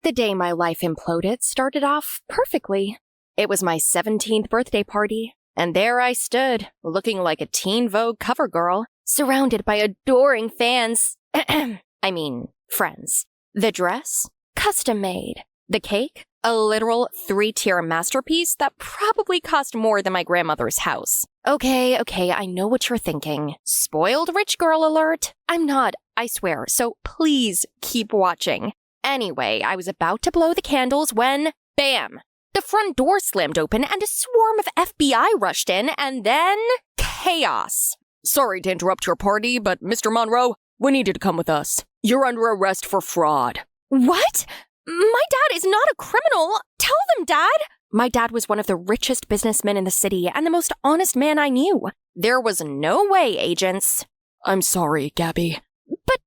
The day my life imploded started off perfectly. It was my 17th birthday party, and there I stood, looking like a Teen Vogue cover girl, surrounded by adoring fans. I mean, friends. The dress? Custom made. The cake? A literal 3-tier masterpiece that probably cost more than my grandmother's house. Okay, I know what you're thinking. Spoiled rich girl alert? I'm not, I swear, so please keep watching. Anyway, I was about to blow the candles when, bam! The front door slammed open and a swarm of FBI rushed in, and then chaos. Sorry to interrupt your party, but Mr. Monroe, we need you to come with us. You're under arrest for fraud. What? My dad is not a criminal. Tell them, Dad. My dad was one of the richest businessmen in the city and the most honest man I knew. There was no way, agents. I'm sorry, Gabby. But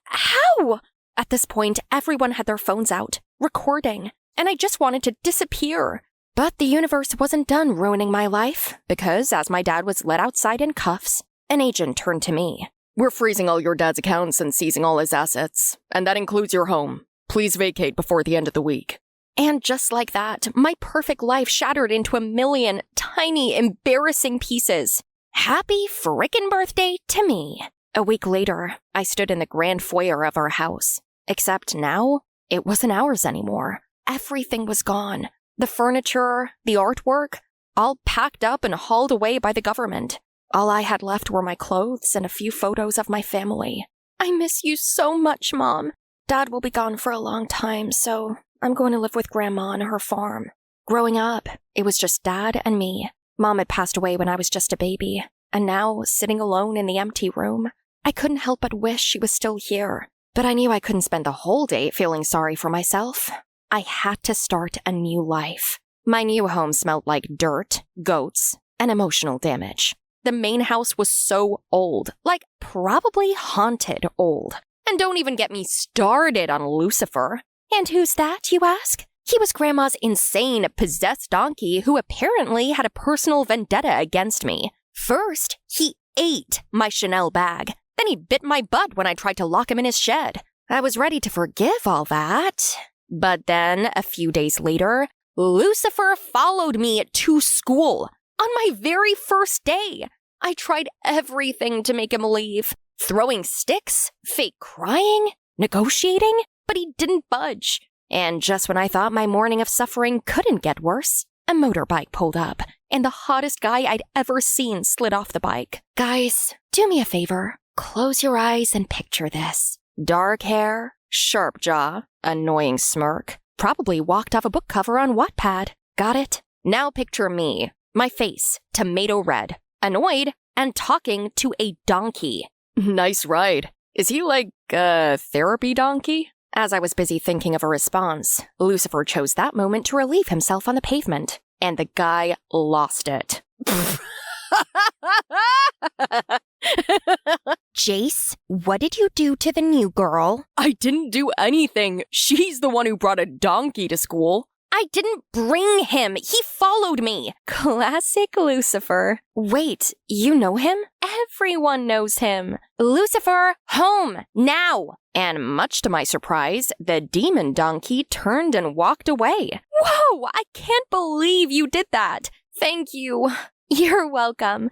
how? At this point, everyone had their phones out, recording, and I just wanted to disappear. But the universe wasn't done ruining my life, because as my dad was led outside in cuffs, an agent turned to me. We're freezing all your dad's accounts and seizing all his assets, and that includes your home. Please vacate before the end of the week. And just like that, my perfect life shattered into a million tiny, embarrassing pieces. Happy frickin' birthday to me. A week later, I stood in the grand foyer of our house. Except now, it wasn't ours anymore. Everything was gone. The furniture, the artwork, all packed up and hauled away by the government. All I had left were my clothes and a few photos of my family. I miss you so much, Mom. Dad will be gone for a long time, so I'm going to live with Grandma on her farm. Growing up, it was just Dad and me. Mom had passed away when I was just a baby, and now, sitting alone in the empty room, I couldn't help but wish she was still here. But I knew I couldn't spend the whole day feeling sorry for myself. I had to start a new life. My new home smelled like dirt, goats, and emotional damage. The main house was so old, like probably haunted old. And don't even get me started on Lucifer. And who's that, you ask? He was Grandma's insane, possessed donkey who apparently had a personal vendetta against me. First, he ate my Chanel bag. Then he bit my butt when I tried to lock him in his shed. I was ready to forgive all that. But then, a few days later, Lucifer followed me to school on my very first day. I tried everything to make him leave. Throwing sticks, fake crying, negotiating, but he didn't budge. And just when I thought my morning of suffering couldn't get worse, a motorbike pulled up, and the hottest guy I'd ever seen slid off the bike. Guys, do me a favor. Close your eyes and picture this. Dark hair, sharp jaw, annoying smirk, probably walked off a book cover on Wattpad. Got it? Now picture me, my face, tomato red, annoyed, and talking to a donkey. Nice ride. Is he like a therapy donkey? As I was busy thinking of a response, Lucifer chose that moment to relieve himself on the pavement, and the guy lost it. Jace, what did you do to the new girl? I didn't do anything. She's the one who brought a donkey to school. I didn't bring him. He followed me. Classic Lucifer. Wait, you know him? Everyone knows him. Lucifer, home, now. And much to my surprise, the demon donkey turned and walked away. Whoa, I can't believe you did that. Thank you. You're welcome.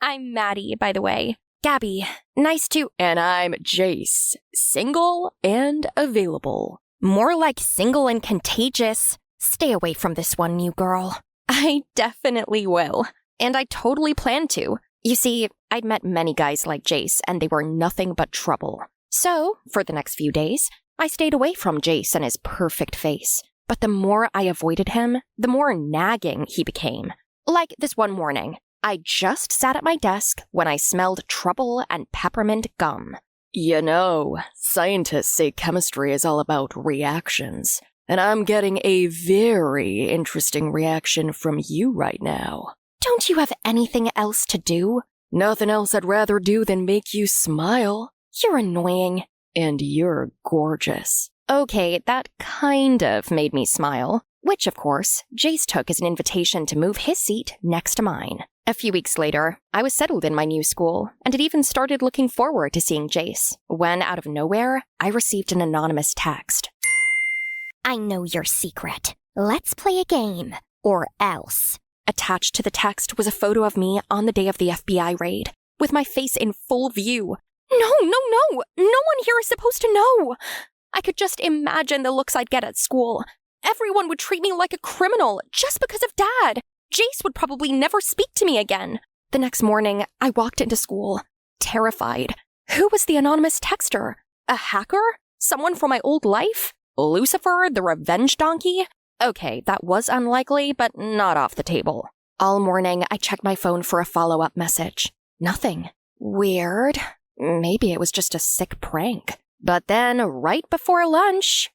I'm Maddie, by the way. Gabby, nice to... And I'm Jace, single and available. More like single and contagious. Stay away from this one, new girl. I definitely will. And I totally plan to. You see, I'd met many guys like Jace, and they were nothing but trouble. So, for the next few days, I stayed away from Jace and his perfect face. But the more I avoided him, the more nagging he became. Like this one morning, I just sat at my desk when I smelled trouble and peppermint gum. You know, scientists say chemistry is all about reactions. And I'm getting a very interesting reaction from you right now. Don't you have anything else to do? Nothing else I'd rather do than make you smile. You're annoying. And you're gorgeous. Okay, that kind of made me smile. Which, of course, Jace took as an invitation to move his seat next to mine. A few weeks later, I was settled in my new school, and had even started looking forward to seeing Jace, when out of nowhere, I received an anonymous text. I know your secret. Let's play a game. Or else. Attached to the text was a photo of me on the day of the FBI raid, with my face in full view. No. No one here is supposed to know. I could just imagine the looks I'd get at school. Everyone would treat me like a criminal just because of Dad. Jace would probably never speak to me again. The next morning, I walked into school, terrified. Who was the anonymous texter? A hacker? Someone from my old life? Lucifer, the revenge donkey? Okay, that was unlikely, but not off the table. All morning, I checked my phone for a follow-up message. Nothing. Weird. Maybe it was just a sick prank. But then, right before lunch...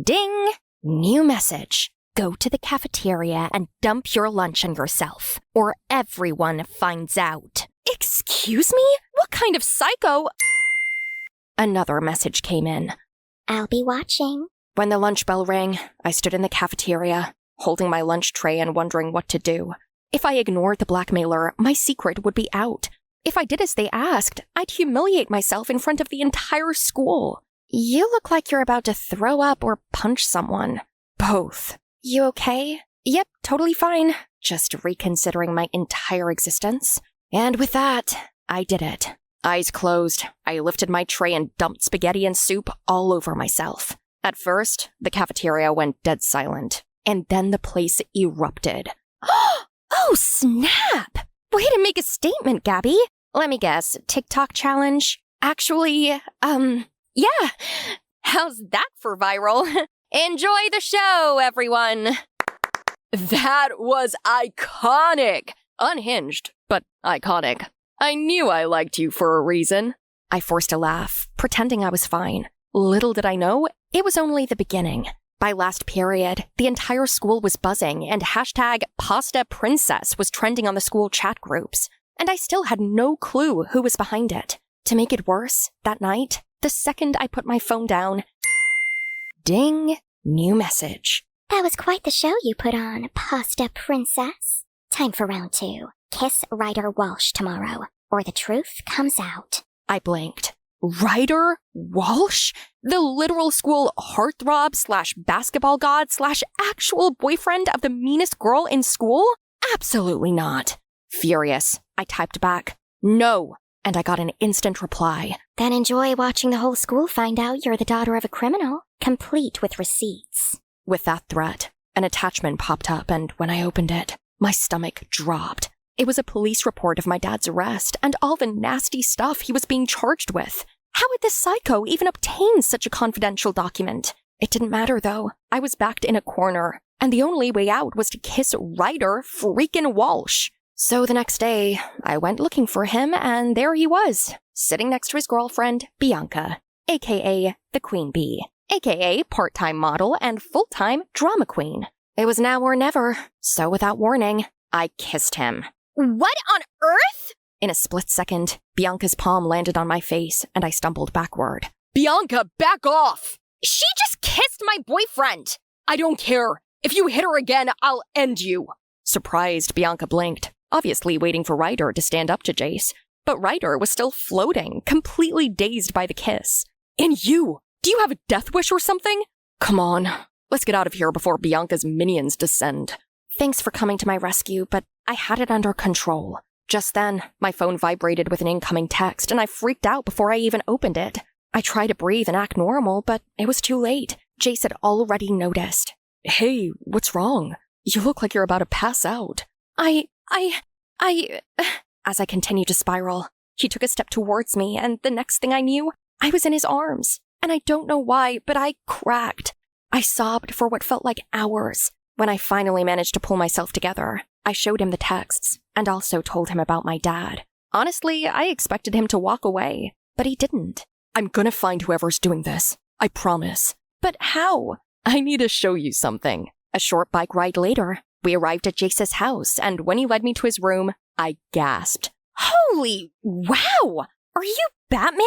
Ding! New message. Go to the cafeteria and dump your lunch on yourself, or everyone finds out. Excuse me? What kind of psycho? Another message came in. I'll be watching. When the lunch bell rang, I stood in the cafeteria, holding my lunch tray and wondering what to do. If I ignored the blackmailer, my secret would be out. If I did as they asked, I'd humiliate myself in front of the entire school. You look like you're about to throw up or punch someone. Both. You okay? Yep, totally fine. Just reconsidering my entire existence. And with that, I did it. Eyes closed, I lifted my tray and dumped spaghetti and soup all over myself. At first, the cafeteria went dead silent, and then the place erupted. Oh, snap! Way to make a statement, Gabby. Let me guess, TikTok challenge? Actually, yeah. How's that for viral? Enjoy the show, everyone. That was iconic! Unhinged, but iconic. I knew I liked you for a reason. I forced a laugh, pretending I was fine. Little did I know, it was only the beginning. By last period, the entire school was buzzing, and hashtag Pasta Princess was trending on the school chat groups. And I still had no clue who was behind it. To make it worse, that night, the second I put my phone down, ding, new message. That was quite the show you put on, Pasta Princess. Time for round 2. Kiss Ryder Walsh tomorrow, or the truth comes out. I blinked. Ryder Walsh? The literal school heartthrob / basketball god / actual boyfriend of the meanest girl in school? Absolutely not. Furious, I typed back, no, and I got an instant reply. Then enjoy watching the whole school find out you're the daughter of a criminal, complete with receipts. With that threat, an attachment popped up, and when I opened it, my stomach dropped. It was a police report of my dad's arrest and all the nasty stuff he was being charged with. How had this psycho even obtained such a confidential document? It didn't matter, though. I was backed in a corner, and the only way out was to kiss Ryder freaking Walsh. So the next day, I went looking for him, and there he was, sitting next to his girlfriend, Bianca, aka the Queen Bee, aka part-time model and full-time drama queen. It was now or never, so without warning, I kissed him. What on earth? In a split second, Bianca's palm landed on my face, and I stumbled backward. Bianca, back off! She just kissed my boyfriend! I don't care. If you hit her again, I'll end you. Surprised, Bianca blinked, obviously waiting for Ryder to stand up to Jace. But Ryder was still floating, completely dazed by the kiss. And you, do you have a death wish or something? Come on, let's get out of here before Bianca's minions descend. Thanks for coming to my rescue, but I had it under control. Just then, my phone vibrated with an incoming text, and I freaked out before I even opened it. I tried to breathe and act normal, but it was too late. Jace had already noticed. Hey, what's wrong? You look like you're about to pass out. As I continued to spiral, he took a step towards me, and the next thing I knew, I was in his arms. And I don't know why, but I cracked. I sobbed for what felt like hours. When I finally managed to pull myself together, I showed him the texts, and also told him about my dad. Honestly, I expected him to walk away, but he didn't. I'm gonna find whoever's doing this. I promise. But how? I need to show you something. A short bike ride later, we arrived at Jace's house, and when he led me to his room, I gasped. Holy wow! Are you Batman?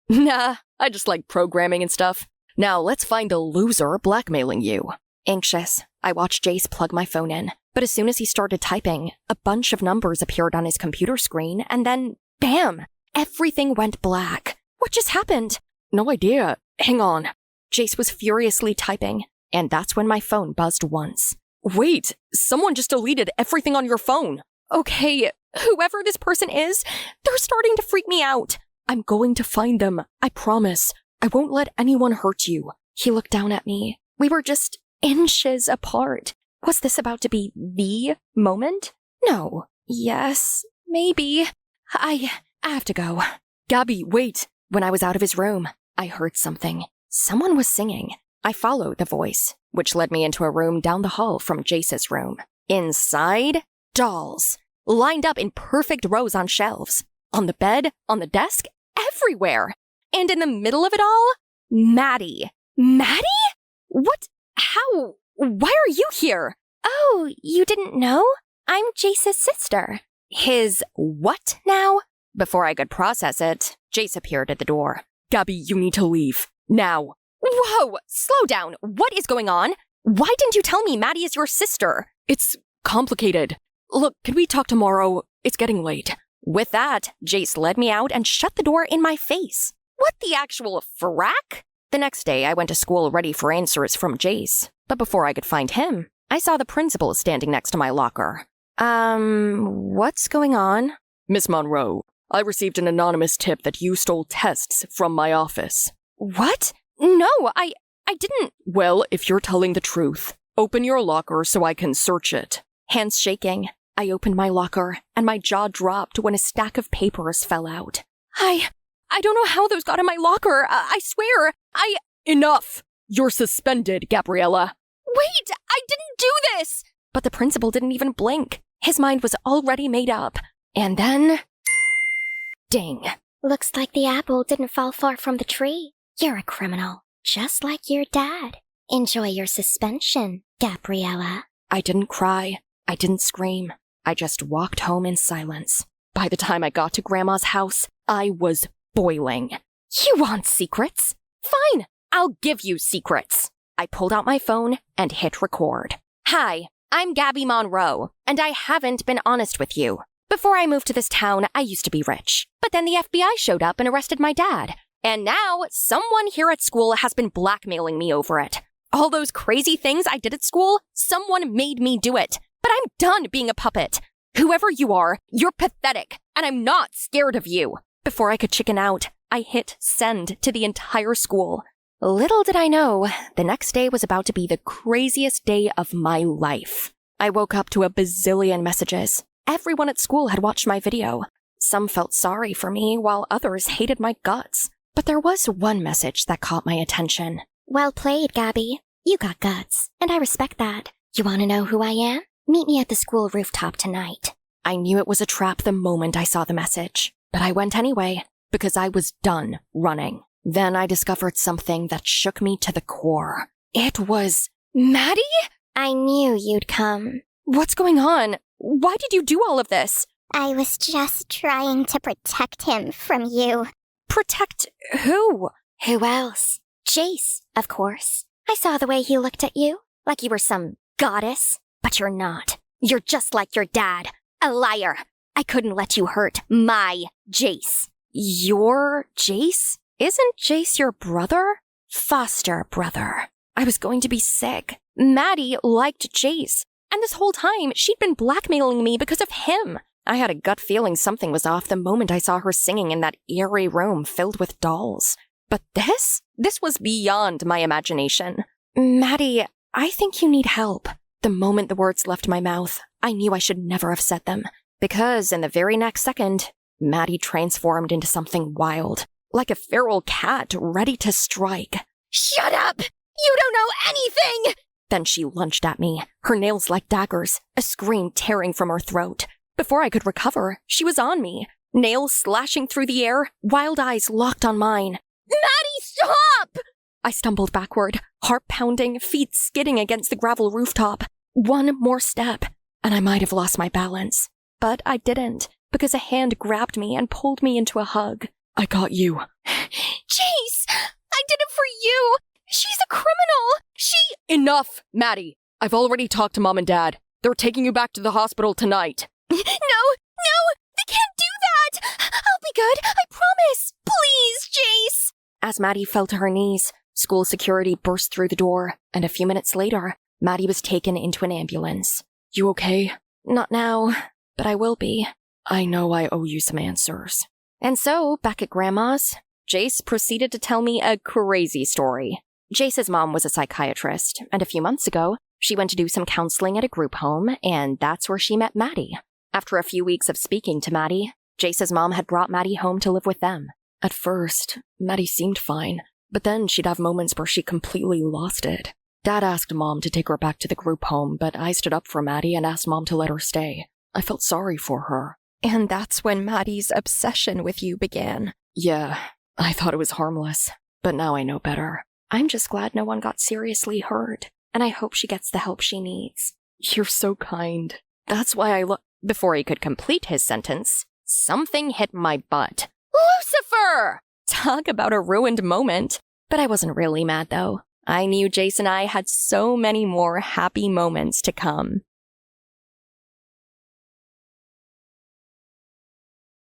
Nah, I just like programming and stuff. Now let's find the loser blackmailing you. Anxious, I watched Jace plug my phone in, but as soon as he started typing, a bunch of numbers appeared on his computer screen, and then, bam! Everything went black. What just happened? No idea. Hang on. Jace was furiously typing, and that's when my phone buzzed once. Wait, someone just deleted everything on your phone. Okay, whoever this person is, they're starting to freak me out. I'm going to find them, I promise. I won't let anyone hurt you. He looked down at me. We were just inches apart. Was this about to be the moment? No. Yes. Maybe. I have to go. Gabby, wait. When I was out of his room, I heard something. Someone was singing. I followed the voice, which led me into a room down the hall from Jace's room. Inside, dolls, lined up in perfect rows on shelves. On the bed, on the desk, everywhere. And in the middle of it all, Maddie. Maddie? What? How? Why are you here? Oh, you didn't know? I'm Jace's sister. His what now? Before I could process it, Jace appeared at the door. Gabby, you need to leave. Now. Whoa! Slow down! What is going on? Why didn't you tell me Maddie is your sister? It's complicated. Look, can we talk tomorrow? It's getting late. With that, Jace led me out and shut the door in my face. What the actual frack? The next day, I went to school ready for answers from Jace. But before I could find him, I saw the principal standing next to my locker. What's going on? Miss Monroe, I received an anonymous tip that you stole tests from my office. What? No, I didn't. Well, if you're telling the truth, open your locker so I can search it. Hands shaking, I opened my locker, and my jaw dropped when a stack of papers fell out. I don't know how those got in my locker. I swear, Enough! You're suspended, Gabriella. Wait, I didn't do this! But the principal didn't even blink. His mind was already made up. And then... Ding. Looks like the apple didn't fall far from the tree. You're a criminal, just like your dad. Enjoy your suspension, Gabriella. I didn't cry. I didn't scream. I just walked home in silence. By the time I got to Grandma's house, I was boiling. You want secrets? Fine, I'll give you secrets. I pulled out my phone and hit record. Hi, I'm Gabby Monroe, and I haven't been honest with you. Before I moved to this town, I used to be rich. But then the FBI showed up and arrested my dad. And now, someone here at school has been blackmailing me over it. All those crazy things I did at school, someone made me do it. But I'm done being a puppet. Whoever you are, you're pathetic, and I'm not scared of you. Before I could chicken out, I hit send to the entire school. Little did I know, the next day was about to be the craziest day of my life. I woke up to a bazillion messages. Everyone at school had watched my video. Some felt sorry for me, while others hated my guts. But there was one message that caught my attention. Well played, Gabby. You got guts, and I respect that. You want to know who I am? Meet me at the school rooftop tonight. I knew it was a trap the moment I saw the message, but I went anyway, because I was done running. Then I discovered something that shook me to the core. It was Maddie? I knew you'd come. What's going on? Why did you do all of this? I was just trying to protect him from you. Protect who? Who else? Jace, of course. I saw the way he looked at you, like you were some goddess. But you're not. You're just like your dad. A liar. I couldn't let you hurt my Jace. Your Jace? Isn't Jace your brother? Foster brother. I was going to be sick. Maddie liked Jace. And this whole time, she'd been blackmailing me because of him. I had a gut feeling something was off the moment I saw her singing in that eerie room filled with dolls. But this was beyond my imagination. Maddie, I think you need help. The moment the words left my mouth, I knew I should never have said them. Because in the very next second, Maddie transformed into something wild. Like a feral cat ready to strike. Shut up! You don't know anything! Then she lunged at me, her nails like daggers, a scream tearing from her throat. Before I could recover, she was on me, nails slashing through the air, wild eyes locked on mine. Maddie, stop! I stumbled backward, heart pounding, feet skidding against the gravel rooftop. One more step, and I might have lost my balance. But I didn't, because a hand grabbed me and pulled me into a hug. I got you. Jace! I did it for you! She's a criminal! Enough, Maddie! I've already talked to Mom and Dad. They're taking you back to the hospital tonight. No! They can't do that! I'll be good, I promise! Please, Jace! As Maddie fell to her knees, School security burst through the door, and a few minutes later, Maddie was taken into an ambulance. You okay? Not now, but I will be. I know I owe you some answers. And so, back at Grandma's, Jace proceeded to tell me a crazy story. Jace's mom was a psychiatrist, and a few months ago, she went to do some counseling at a group home, and that's where she met Maddie. After a few weeks of speaking to Maddie, Jace's mom had brought Maddie home to live with them. At first, Maddie seemed fine, but then she'd have moments where she completely lost it. Dad asked Mom to take her back to the group home, but I stood up for Maddie and asked Mom to let her stay. I felt sorry for her. And that's when Maddie's obsession with you began. Yeah, I thought it was harmless, but now I know better. I'm just glad no one got seriously hurt, and I hope she gets the help she needs. You're so kind. That's why Before he could complete his sentence, something hit my butt. Lucifer! Talk about a ruined moment. But I wasn't really mad, though. I knew Jace and I had so many more happy moments to come.